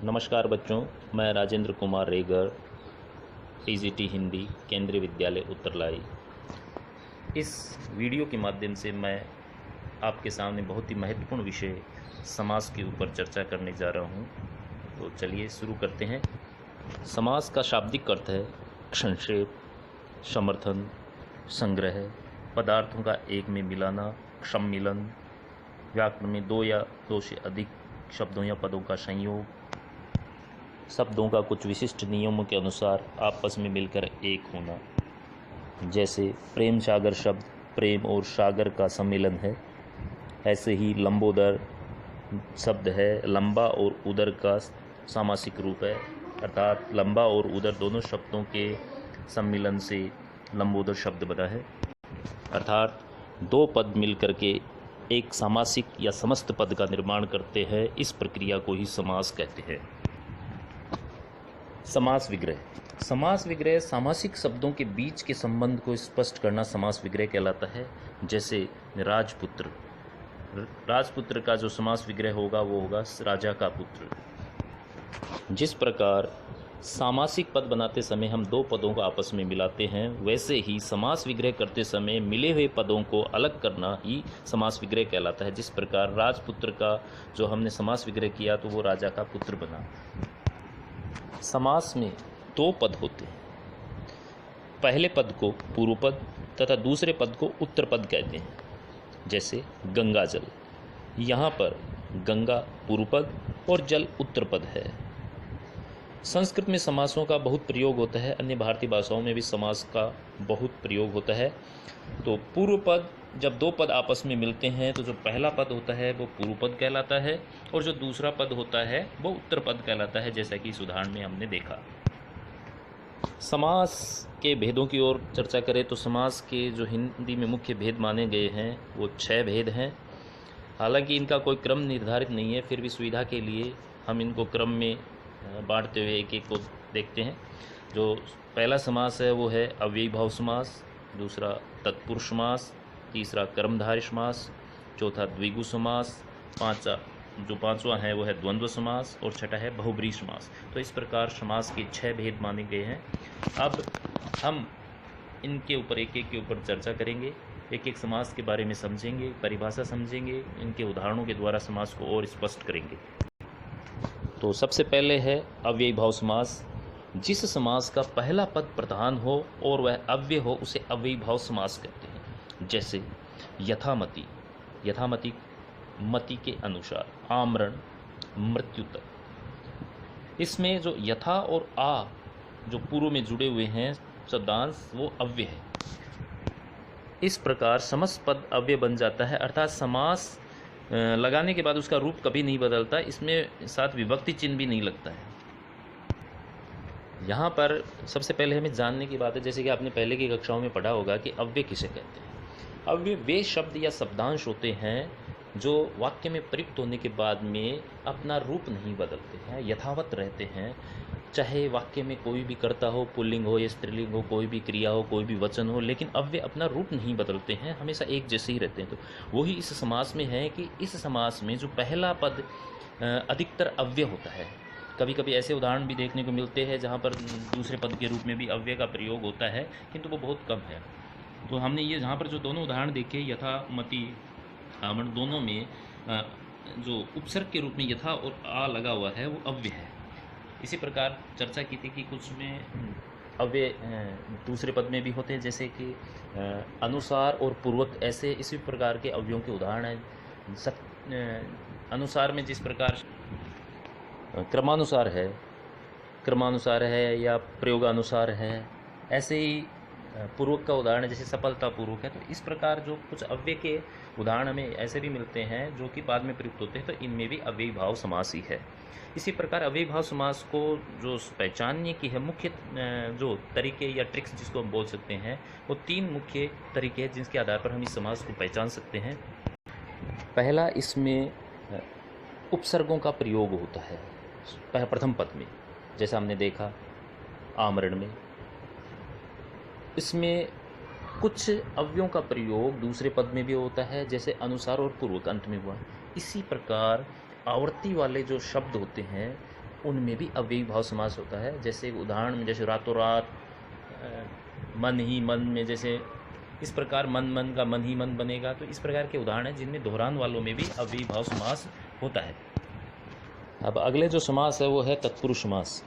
नमस्कार बच्चों, मैं राजेंद्र कुमार रेगर, टीजीटी हिंदी, केंद्रीय विद्यालय उत्तरलाई। इस वीडियो के माध्यम से मैं आपके सामने बहुत ही महत्वपूर्ण विषय समास के ऊपर चर्चा करने जा रहा हूं। तो चलिए शुरू करते हैं। समास का शाब्दिक अर्थ है संक्षेप, समर्थन, संग्रह, पदार्थों का एक में मिलाना, सम्मिलन, व्याकरण में दो या दो से अधिक शब्दों या पदों का संयोग, शब्दों का कुछ विशिष्ट नियमों के अनुसार आपस में मिलकर एक होना। जैसे प्रेम सागर शब्द प्रेम और सागर का सम्मिलन है, ऐसे ही लंबोदर शब्द है लंबा और उदर का सामासिक रूप है, अर्थात लंबा और उदर दोनों शब्दों के सम्मिलन से लंबोदर शब्द बना है। अर्थात दो पद मिलकर के एक सामासिक या समस्त पद का निर्माण करते हैं। इस प्रक्रिया को ही समास कहते हैं। समास विग्रह। समास विग्रह सामासिक शब्दों के बीच के संबंध को स्पष्ट करना समास विग्रह कहलाता है। जैसे राजपुत्र, राजपुत्र का जो समास विग्रह होगा वो होगा राजा का पुत्र। जिस प्रकार सामासिक पद बनाते समय हम दो पदों को आपस में मिलाते हैं, वैसे ही समास विग्रह करते समय मिले हुए पदों को अलग करना ही समास विग्रह कहलाता है। जिस प्रकार राजपुत्र का जो हमने समास विग्रह किया तो वो राजा का पुत्र बना। समास में दो पद होते हैं, पहले पद को पूर्व पद तथा दूसरे पद को उत्तर पद कहते हैं। जैसे गंगा जल, यहाँ पर गंगा पूर्व पद और जल उत्तर पद है। संस्कृत में समासों का बहुत प्रयोग होता है, अन्य भारतीय भाषाओं में भी समास का बहुत प्रयोग होता है। तो पूर्व पद, जब दो पद आपस में मिलते हैं तो जो पहला पद होता है वो पूर्व पद कहलाता है और जो दूसरा पद होता है वो उत्तर पद कहलाता है, जैसा कि इस उदाहरण में हमने देखा। समास के भेदों की ओर चर्चा करें तो समास के जो हिंदी में मुख्य भेद माने गए हैं वो 6 भेद हैं। हालांकि इनका कोई क्रम निर्धारित नहीं है, फिर भी सुविधा के लिए हम इनको क्रम में बांटते हुए एक एक को देखते हैं। जो पहला समास है वो है अव्ययी भाव समास, दूसरा तत्पुरुष समास, तीसरा कर्मधारय समास, चौथा द्विगु समास, पांचवा है वो है द्वंद्व समास और छठा है बहुब्रीहि समास। तो इस प्रकार समास के 6 भेद माने गए हैं। अब हम इनके ऊपर एक एक के ऊपर चर्चा करेंगे, एक एक समास के बारे में समझेंगे, परिभाषा समझेंगे, इनके उदाहरणों के द्वारा समास को और स्पष्ट करेंगे। तो सबसे पहले है अव्ययी भाव समास। जिस समास का पहला पद प्रधान हो और वह अव्यय हो उसे अव्ययी भाव समास कहते हैं। जैसे यथामति, यथामति मति के अनुसार, आमरण मृत्यु तक। इसमें जो यथा और आ जो पूर्व में जुड़े हुए हैं शब्दांश वो अव्यय है। इस प्रकार समस्त पद अव्यय बन जाता है, अर्थात समास लगाने के बाद उसका रूप कभी नहीं बदलता, इसमें साथ विभक्ति चिन्ह भी नहीं लगता है। यहाँ पर सबसे पहले हमें जानने की बात है, जैसे कि आपने पहले की कक्षाओं में पढ़ा होगा कि अव्यय किसे कहते हैं। अव्यय वे शब्द या शब्दांश होते हैं जो वाक्य में प्रयुक्त होने के बाद में अपना रूप नहीं बदलते हैं, यथावत रहते हैं। चाहे वाक्य में कोई भी कर्ता हो, पुल्लिंग हो या स्त्रीलिंग हो, कोई भी क्रिया हो, कोई भी वचन हो, लेकिन अव्यय अपना रूप नहीं बदलते हैं, हमेशा एक जैसे ही रहते हैं। तो वही इस समास में है कि इस समास में जो पहला पद अधिकतर अव्यय होता है। कभी कभी ऐसे उदाहरण भी देखने को मिलते हैं जहाँ पर दूसरे पद के रूप में भी अव्यय का प्रयोग होता है, किंतु वो बहुत कम है। तो हमने ये जहाँ पर जो दोनों उदाहरण देखे, यथा मति आमरण, दोनों में जो उपसर्ग के रूप में यथा और आ लगा हुआ है वो अव्यय है। इसी प्रकार चर्चा की थी कि कुछ में अव्यय दूसरे पद में भी होते हैं, जैसे कि अनुसार और पूर्वक, ऐसे इसी प्रकार के अव्ययों के उदाहरण हैं। अनुसार में जिस प्रकार क्रमानुसार है या प्रयोगानुसार है, ऐसे ही पूर्वक का उदाहरण है जैसे सफलता पूर्वक है। तो इस प्रकार जो कुछ अव्यय के उदाहरण हमें ऐसे भी मिलते हैं जो कि बाद में प्रयुक्त होते हैं, तो इनमें भी अव्ययी भाव समास ही है। इसी प्रकार अव्ययी भाव समास को जो पहचानने की है मुख्य जो तरीके या ट्रिक्स जिसको हम बोल सकते हैं, वो 3 मुख्य तरीके हैं जिसके आधार पर हम इस समास को पहचान सकते हैं। पहला, इसमें उपसर्गों का प्रयोग होता है प्रथम पद में, जैसा हमने देखा आमरण में। इसमें कुछ अव्ययों का प्रयोग दूसरे पद में भी होता है, जैसे अनुसार और पूर्वक अंत में हुआ। इसी प्रकार आवर्ती वाले जो शब्द होते हैं उनमें भी अव्ययी भाव समास होता है। जैसे उदाहरण में जैसे रातों रात, मन ही मन में, जैसे इस प्रकार मन मन का मन ही मन बनेगा। तो इस प्रकार के उदाहरण हैं जिनमें दोहरान वालों में भी अव्ययी भाव समास होता है। अब अगले जो समास है वो है तत्पुरुष समास।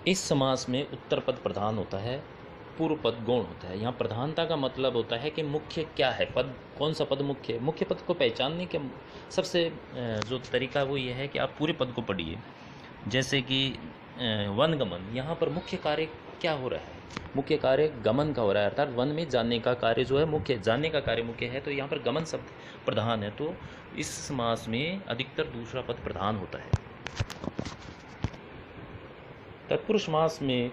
इस समास में उत्तर पद प्रधान होता है, पूर्व पद गौण होता है। यहाँ प्रधानता का मतलब होता है कि मुख्य क्या है, पद कौन सा पद मुख्य है। मुख्य पद को पहचानने के सबसे जो तरीका वो ये है कि आप पूरे पद को पढ़िए। जैसे कि वनगमन, यहाँ पर मुख्य कार्य क्या हो रहा है, मुख्य कार्य गमन का हो रहा है, अर्थात वन में जाने का कार्य जो है मुख्य, जाने का कार्य मुख्य है। तो यहाँ पर गमन शब्द प्रधान है, तो इस समास में अधिकतर दूसरा पद प्रधान होता है। तत्पुरुष समास में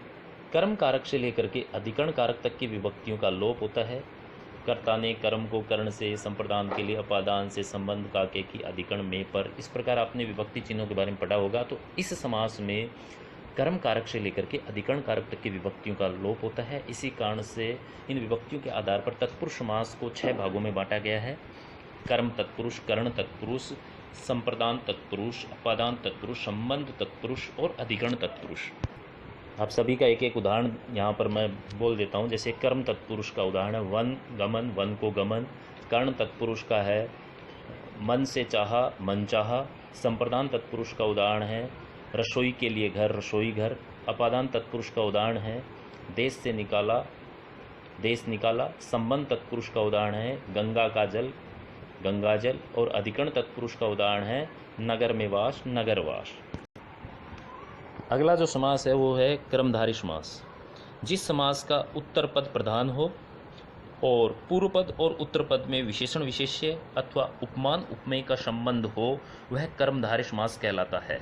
कर्म कारक से लेकर के अधिकरण कारक तक की विभक्तियों का लोप होता है। कर्ता ने कर्म को कर्ण से, संप्रदान के लिए अपादान से, संबंध काके की अधिकरण में पर, इस प्रकार आपने विभक्ति चिन्हों के बारे में पढ़ा होगा। तो इस समास में कर्म कारक से लेकर के अधिकरण कारक तक की विभक्तियों का लोप होता है। इसी कारण से इन विभक्तियों के आधार पर तत्पुरुष समास को 6 भागों में बांटा गया है। कर्म तत्पुरुष, कर्ण तत्पुरुष, संप्रदान तत्पुरुष, अपादान तत्पुरुष, संबंध तत्पुरुष और अधिकरण तत्पुरुष। आप सभी का एक एक उदाहरण यहाँ पर मैं बोल देता हूँ। जैसे कर्म तत्पुरुष का उदाहरण है वन गमन, वन को गमन। कर्ण तत्पुरुष का है मन से चाहा, मन चाहा। संप्रदान तत्पुरुष का उदाहरण है रसोई के लिए घर, रसोई घर। अपादान तत्पुरुष का उदाहरण है देश से निकाला, देश निकाला। संबंध तत्पुरुष का उदाहरण है गंगा का जल, गंगा जल। और अधिकरण तत्पुरुष का उदाहरण है नगर में वास, नगर वास। अगला जो समास है वो है क्रमधारी समास। जिस समास का उत्तर पद प्रधान हो और पूर्व पद और उत्तर पद में विशेषण विशेष्य अथवा उपमान उपमेय का संबंध हो, वह कर्मधारय समास कहलाता है।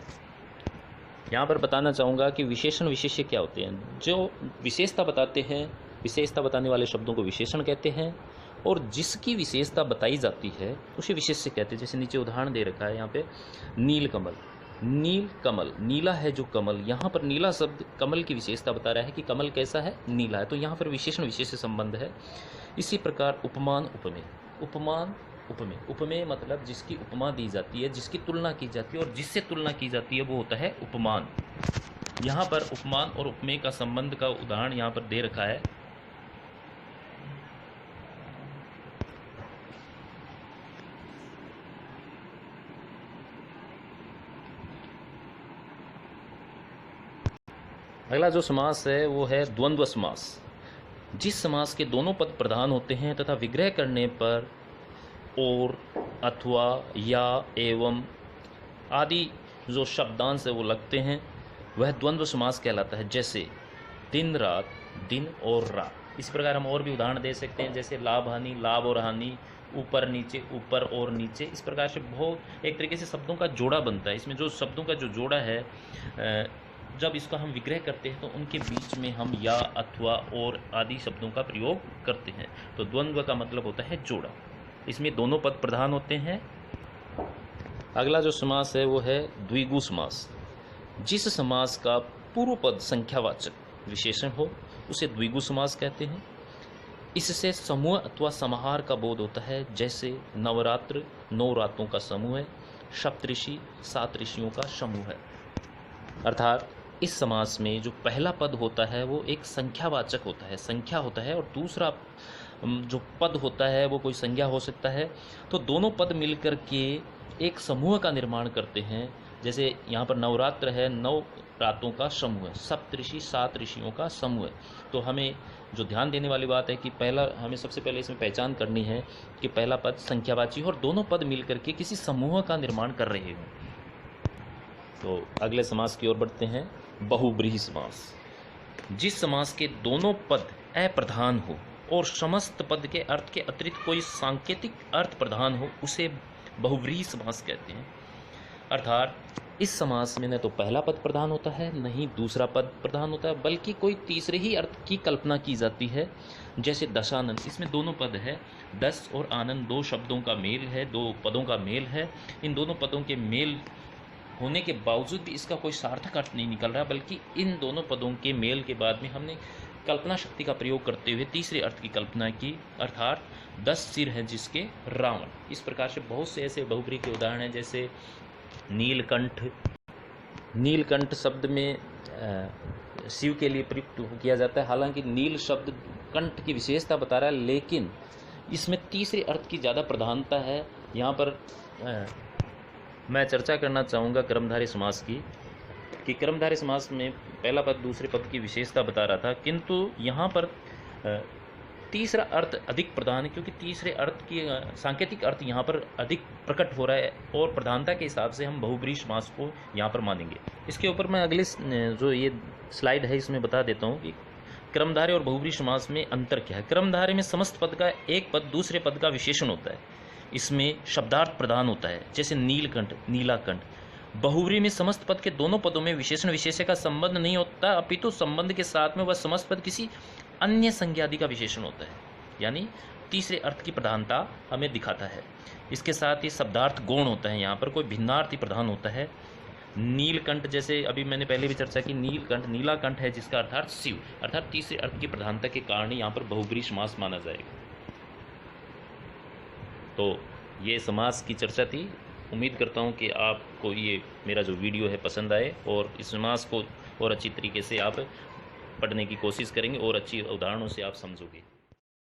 यहाँ पर बताना चाहूँगा कि विशेषण विशेष्य क्या होते हैं। जो विशेषता बताते हैं, विशेषता बताने वाले शब्दों को विशेषण कहते हैं, और जिसकी विशेषता बताई जाती है उसे विशेष्य कहते हैं। जैसे नीचे उदाहरण दे रखा है यहाँ पे, नील कमल। नील कमल, नीला है जो कमल, यहाँ पर नीला शब्द कमल की विशेषता बता रहा है कि कमल कैसा है, नीला है। तो यहाँ पर विशेषण विशेष्य संबंध है। इसी प्रकार उपमान उपमेय, उपमान उपमेय, उपमेय मतलब जिसकी उपमा दी जाती है, जिसकी तुलना की जाती है और जिससे तुलना की जाती है वो होता है उपमान। यहाँ पर उपमान और उपमेय का संबंध का उदाहरण यहाँ पर दे रखा है। अगला जो समास है वो है द्वंद्व समास। जिस समास के दोनों पद प्रधान होते हैं तथा विग्रह करने पर और, अथवा, या, एवं आदि जो शब्दांश है वो लगते हैं, वह द्वंद्व समास कहलाता है। जैसे दिन रात, दिन और रात। इस प्रकार हम और भी उदाहरण दे सकते हैं। जैसे लाभ हानि, लाभ और हानि, ऊपर नीचे, ऊपर और नीचे। इस प्रकार से बहुत एक तरीके से शब्दों का जोड़ा बनता है। इसमें जो शब्दों का जो जोड़ा है, जब इसका हम विग्रह करते हैं तो उनके बीच में हम या, अथवा और आदि शब्दों का प्रयोग करते हैं। तो द्वंद्व का मतलब होता है जोड़ा। इसमें दोनों पद प्रधान होते हैं। अगला जो समास है वो है द्विगु समास। जिस समास का पूर्व पद संख्यावाचक विशेषण हो उसे द्विगु समास कहते हैं। इससे समूह अथवा समाहार का बोध होता है। जैसे नवरात्र, 9 रातों का समूह है। सप्तऋषि, 7 ऋषियों का समूह है। अर्थात इस समास में जो पहला पद होता है वो एक संख्यावाचक होता है, संख्या होता है, और दूसरा जो पद होता है वो कोई संज्ञा हो सकता है। तो दोनों पद मिलकर के एक समूह का निर्माण करते हैं। जैसे यहाँ पर नवरात्र है, 9 रातों का समूह है। सप्तऋषि, 7 ऋषियों का समूह है। तो हमें जो ध्यान देने वाली बात है कि पहला, हमें सबसे पहले इसमें पहचान करनी है कि पहला पद संख्यावाची हो और दोनों पद मिलकर के किसी समूह का निर्माण कर रहे हों। तो अगले समास की ओर बढ़ते हैं, बहुब्रीहि समास। जिस समास के दोनों पद अप्रधान हो और समस्त पद के अर्थ के अतिरिक्त कोई सांकेतिक अर्थ प्रधान हो उसे बहुव्रीहि समास कहते हैं। अर्थात इस समास में न तो पहला पद प्रधान होता है, न ही दूसरा पद प्रधान होता है, बल्कि कोई तीसरे ही अर्थ की कल्पना की जाती है। जैसे दशानन, इसमें दोनों पद है, दस और आनंद, 2 शब्दों का मेल है, 2 पदों का मेल है। इन दोनों पदों के मेल होने के बावजूद भी इसका कोई सार्थक अर्थ नहीं निकल रहा, बल्कि इन दोनों पदों के मेल के बाद में हमने कल्पना शक्ति का प्रयोग करते हुए तीसरे अर्थ की कल्पना की, अर्थात 10 सिर हैं जिसके रावण। इस प्रकार से बहुत से ऐसे बहुब्रीहि के उदाहरण हैं। जैसे नीलकंठ, नीलकंठ शब्द में शिव के लिए प्रयुक्त किया जाता है। हालांकि नील शब्द कंठ की विशेषता बता रहा है, लेकिन इसमें तीसरे अर्थ की ज़्यादा प्रधानता है। यहाँ पर मैं चर्चा करना चाहूँगा कर्मधारय समास की, कि कर्मधारय समास में पहला पद दूसरे पद की विशेषता बता रहा था, किंतु यहाँ पर तीसरा अर्थ अधिक प्रधान है, क्योंकि तीसरे अर्थ की सांकेतिक अर्थ यहाँ पर अधिक प्रकट हो रहा है और प्रधानता के हिसाब से हम बहुब्रीहि समास को यहाँ पर मानेंगे। इसके ऊपर मैं अगले जो ये स्लाइड है इसमें बता देता हूँ कि कर्मधारय और बहुब्रीहि समास में अंतर क्या है। कर्मधारय में समस्त पद का एक पद दूसरे पद का विशेषण होता है, इसमें शब्दार्थ प्रधान होता है, जैसे नीलकंठ, नीलाकंठ। बहुब्रीहि में समस्त पद के दोनों पदों में विशेषण विशेष्य का संबंध नहीं होता, अपितु संबंध के साथ में वह समस्त पद किसी अन्य संज्ञादि का विशेषण होता है, यानी तीसरे अर्थ की प्रधानता हमें दिखाता है। इसके साथ ही शब्दार्थ गौण होता है, यहाँ पर कोई भिन्नार्थी प्रधान होता है। नीलकंठ, जैसे अभी मैंने पहले भी चर्चा की, नीलकंठ नीलाकंठ है जिसका अर्थात शिव, अर्थात तीसरे अर्थ की प्रधानता के कारण यहाँ पर बहुब्रीहि समास माना जाएगा। तो ये समास की चर्चा थी। उम्मीद करता हूँ कि आपको ये मेरा जो वीडियो है पसंद आए और इस समास को और अच्छी तरीके से आप पढ़ने की कोशिश करेंगे और अच्छी उदाहरणों से आप समझोगे।